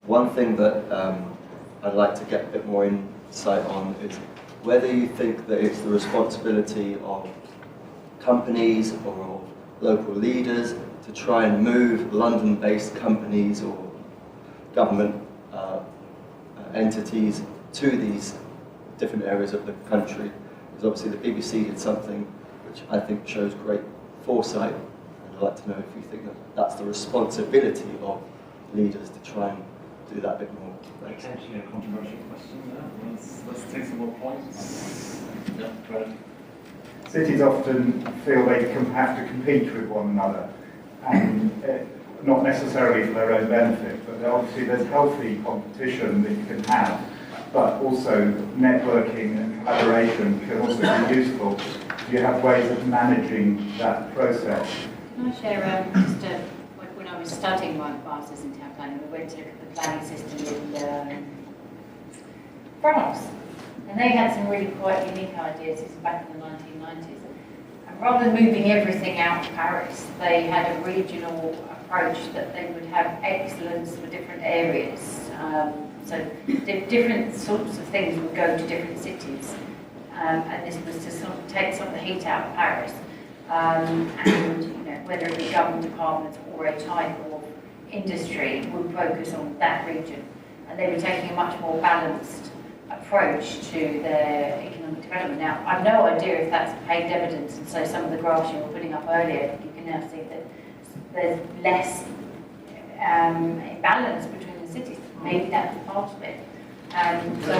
One thing that I'd like to get a bit more insight on is whether you think that it's the responsibility of companies or local leaders to try and move London-based companies or government entities to these different areas of the country. Because obviously the BBC did something which I think shows great foresight, and I'd like to know if you think that that's the responsibility of leaders to try and do that a bit more. Thanks. Potentially a controversial question there. Let's take some more points. Yeah, go ahead. Cities often feel they have to compete with one another, and not necessarily for their own benefit, but obviously there's healthy competition that you can have, but also networking and collaboration can also be useful. You have ways of managing that process. Can I share when I was studying my masters in town planning, we went to look at the planning system in France, and they had some really quite unique ideas. This was back in the 1990s. And rather than moving everything out to Paris, they had a regional approach that they would have excellence for different areas. So different sorts of things would go to different cities, and this was to sort of take some of the heat out of Paris. And whether it be government departments or a type of industry would focus on that region, and they were taking a much more balanced approach to their economic development. Now, I've no idea if that's paid dividends, and so some of the graphs you were putting up earlier, you can now see that there's less imbalance between the cities. Maybe that's part of it. So,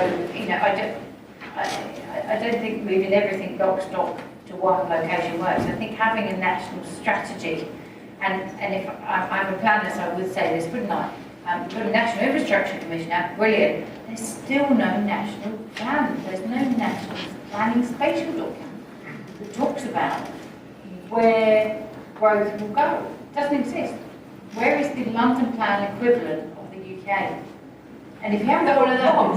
I don't think moving everything lock stock to one location works. I think having a national strategy, and if I'm a planner, so I would say this, wouldn't I? Put a National Infrastructure Commission out, brilliant. There's still no national plan. There's no national planning spatial document that talks about where growth will go. It doesn't exist. Where is the London plan equivalent of the UK? And if you haven't got one of those,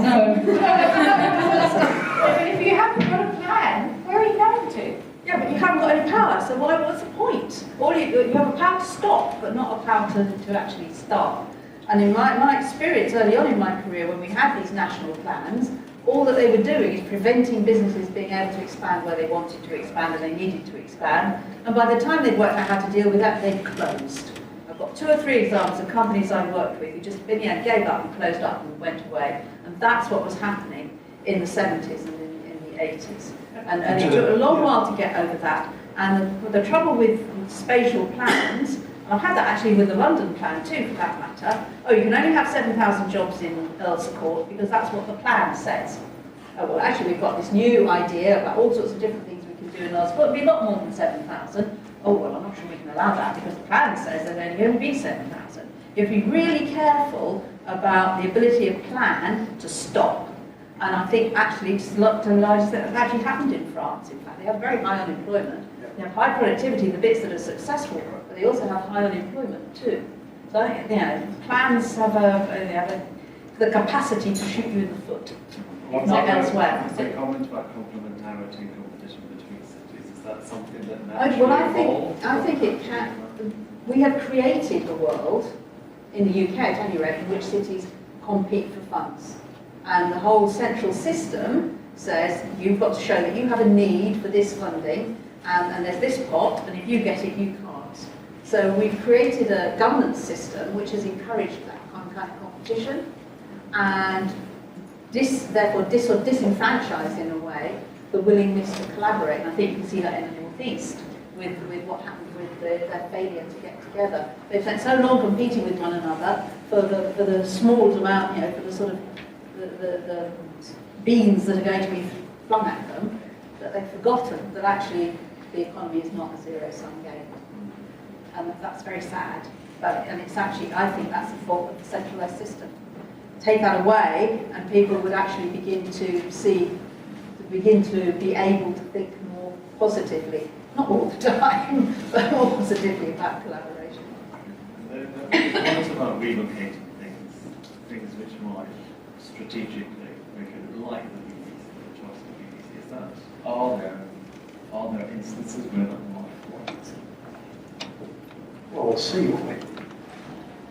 but if you haven't got a plan, where are you going to? Yeah, but you haven't got any power, so what's the point? You have a power to stop, but not a power to actually start. And in my experience early on in my career, when we had these national plans, all that they were doing is preventing businesses being able to expand where they wanted to expand and they needed to expand. And by the time they'd worked out how to deal with that, they'd closed. I've got 2 or 3 examples of companies I worked with who just gave up and closed up and went away. And that's what was happening in the 70s and in the 80s. And it took a long while to get over that. And the trouble with spatial plans, and I've had that actually with the London plan too, for that matter. Oh, you can only have 7,000 jobs in Earl's Court because that's what the plan says. Oh, well, actually, we've got this new idea about all sorts of different things we can do in Earl's Court. It'll be a lot more than 7,000. Oh, well, I'm not sure we can allow that because the plan says there's only going to be 7,000. You have to be really careful about the ability of plan to stop. And I think actually, just looked and realised that it actually happened in France, in fact. They have very high unemployment. They have high productivity, the bits that are successful, but they also have high unemployment too. So, plans have the capacity to shoot you in the foot, not elsewhere. Is there a comment about complementarity and competition between cities? Is that something that naturally Well, I think it can. We have created a world, in the UK at any rate, in which cities compete for funds. And the whole central system says you've got to show that you have a need for this funding, and there's this pot, and if you get it, you can't. So we've created a governance system which has encouraged that kind of competition, and therefore disenfranchised in a way the willingness to collaborate. And I think you can see that in the North East with what happened with their failure to get together. They've spent so long competing with one another for the small amount, for the sort of the beans that are going to be flung at them, that they've forgotten that actually the economy is not a zero-sum game. And that's very sad. And it's actually, I think that's the fault of the centralised system. Take that away, and people would actually begin to be able to think more positively, not all the time, but more positively about collaboration. What about relocating things which might strategically make it like the BBC, the choice of the BBC? Is that, are there instances where that might work? Well, we'll see, won't we?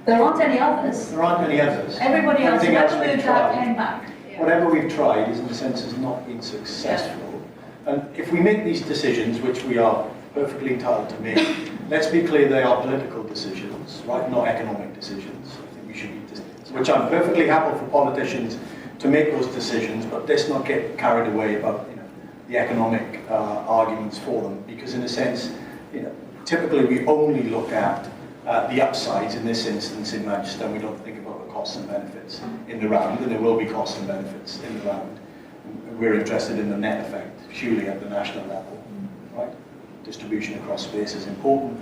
There aren't any others. There aren't any others. Everybody else, Everything else whoever we've moved out tried. came back. Whatever we've tried is, in a sense, has not been successful. And if we make these decisions, which we are perfectly entitled to make, let's be clear, they are political decisions, right? Not economic decisions. I think we should be, which I'm perfectly happy for politicians to make those decisions, but let's not get carried away about, you know, the economic arguments for them, because in a sense, you know, typically we only look at the upsides in this instance in Manchester, and we don't think about the costs and benefits in the round, and there will be costs and benefits in the round. We're interested in the net effect, surely at the national level, right? Distribution across space is important,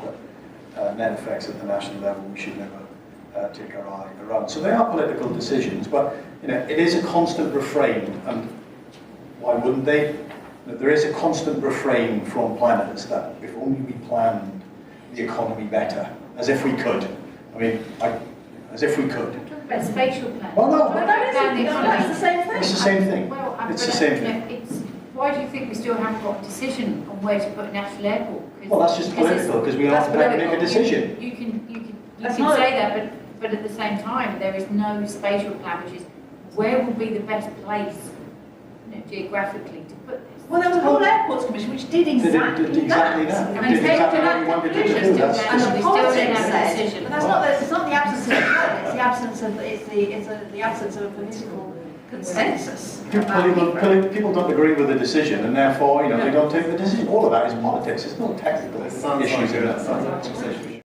but net effects at the national level we should never take our eye around. So they are political decisions, but you know, it is a constant refrain, and why wouldn't they? There is a constant refrain from planners that if only we planned the economy better, as if we could. I mean, as if we could. But spatial planning. Well, no, But that's the same thing. It's the same thing. Well, It's the but, same you know, thing. it's, why do you think we still haven't got a decision on where to put National Airport? Well, that's just political, because we aren't prepared to make a decision. You can That's say not- that, but at the same time, there is no spatial plan, which is where will be the best place, you know, geographically to put this. Well, there was a whole airports commission which did exactly Did exactly that. that. And Did they came to exactly what that we wanted to conclusion. do. That's And just- the We still politics don't have a said, decision. but that's not, it's not the absence of a plan, it's the absence of, the absence of a political consensus. People don't agree with the decision, and therefore, you know, they don't take the decision. All of that is politics. It's not technical It sounds issues like in a that. conversation.